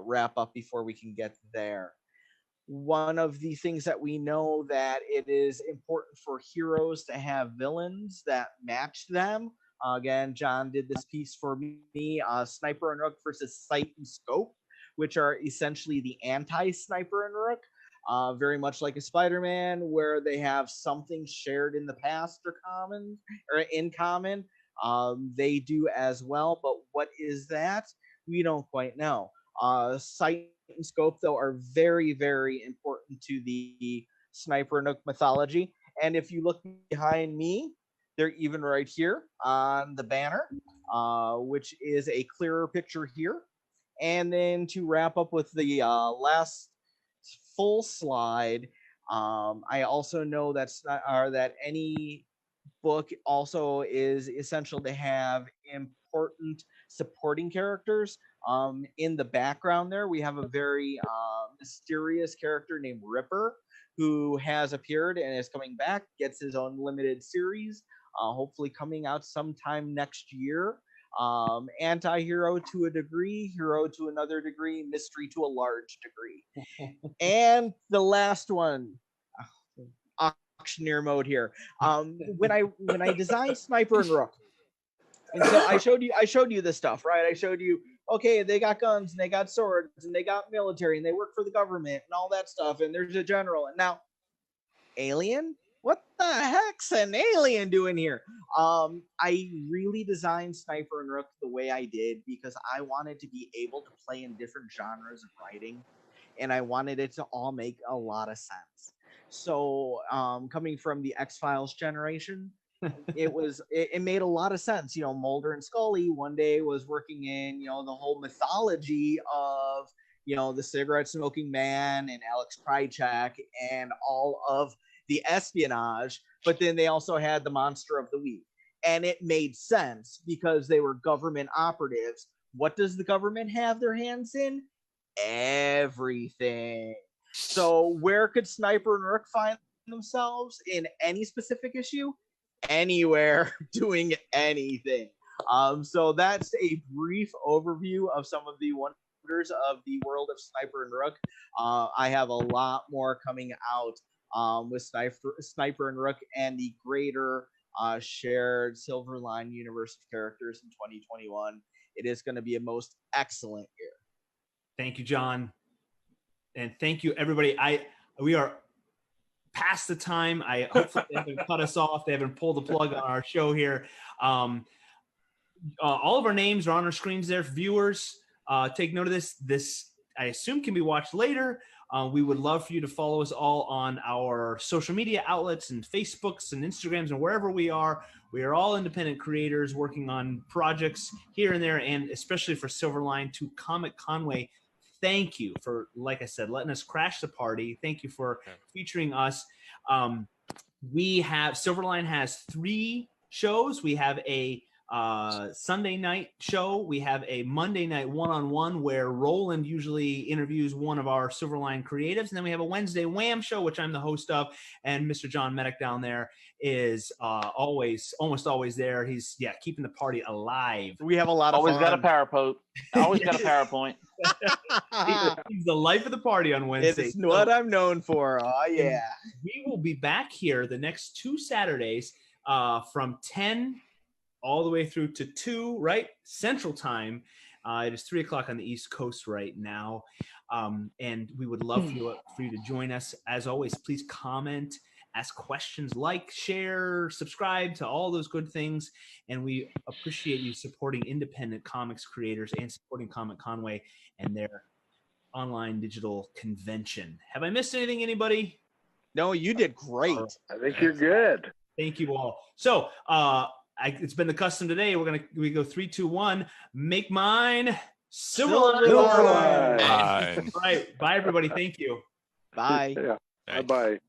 wrap up before we can get there. One of the things that we know that it is important for heroes to have villains that match them. Again, John did this piece for me, Sniper and Rook versus Sight and Scope, which are essentially the anti-Sniper and Rook. Very much like a Spider-Man, where they have something shared in the past or in common. They do as well, but what is that? We don't quite know. Sight and scope, though, are very, very important to the Sniper and Nook mythology. And if you look behind me, they're even right here on the banner, which is a clearer picture here. And then to wrap up with the last full slide, I also know that any book also is essential to have important supporting characters. In the background there, we have a very mysterious character named Ripper, who has appeared and is coming back, gets his own limited series, hopefully coming out sometime next year. Anti-hero to a degree, hero to another degree, mystery to a large degree. And the last one, auctioneer mode here. When I designed Sniper and Rook, and so I showed you this stuff, right? I showed you, okay, they got guns and they got swords and they got military and they work for the government and all that stuff, and there's a general. And now, alien? What the heck's an alien doing here? I really designed Sniper and Rook the way I did because I wanted to be able to play in different genres of writing, and I wanted it to all make a lot of sense. So coming from the X-Files generation, it made a lot of sense. Mulder and Scully one day was working in, the whole mythology of, the cigarette smoking man and Alex Krychek and all of the espionage, but then they also had the monster of the week. And it made sense because they were government operatives. What does the government have their hands in? Everything. So where could Sniper and Rook find themselves in any specific issue? Anywhere, doing anything. So that's a brief overview of some of the wonders of the world of Sniper and Rook. I have a lot more coming out with Sniper and Rook and the greater shared Silverline universe of characters in 2021. It is going to be a most excellent year.
Thank you, John. And thank you, everybody. We are past the time. Hopefully they haven't cut us off. They haven't pulled the plug on our show here. All of our names are on our screens there for viewers. Take note of this. This, I assume, can be watched later. We would love for you to follow us all on our social media outlets and Facebooks and Instagrams and wherever we are. We are all independent creators working on projects here and there, and especially for Silverline to Comic Conway. Thank you for, like I said, letting us crash the party. Thank you for featuring us. Silverline has 3 shows. We have a Sunday night show. We have a Monday night one-on-one where Roland usually interviews one of our Silverline creatives. And then we have a Wednesday Wham show, which I'm the host of. And Mr. John Medic down there is almost always there. He's keeping the party alive.
We have a lot of
always
fun.
got a PowerPoint. Always got a PowerPoint.
He's the life of the party on Wednesday.
It's what I'm known for. Oh yeah.
We will be back here the next 2 Saturdays from 10 all the way through to 2, right? Central time. It is 3 o'clock on the East Coast right now. And we would love for you to join us. As always, please comment, ask questions, like, share, subscribe to all those good things. And we appreciate you supporting independent comics creators and supporting Comic Conway and their online digital convention. Have I missed anything, anybody?
No, you did great.
I think you're good.
Thank you all. So, it's been the custom today. We go 3, 2, 1. Make mine Silverline.
Bye.
Right. Bye, everybody. Thank you.
Bye.
Yeah. Bye-bye.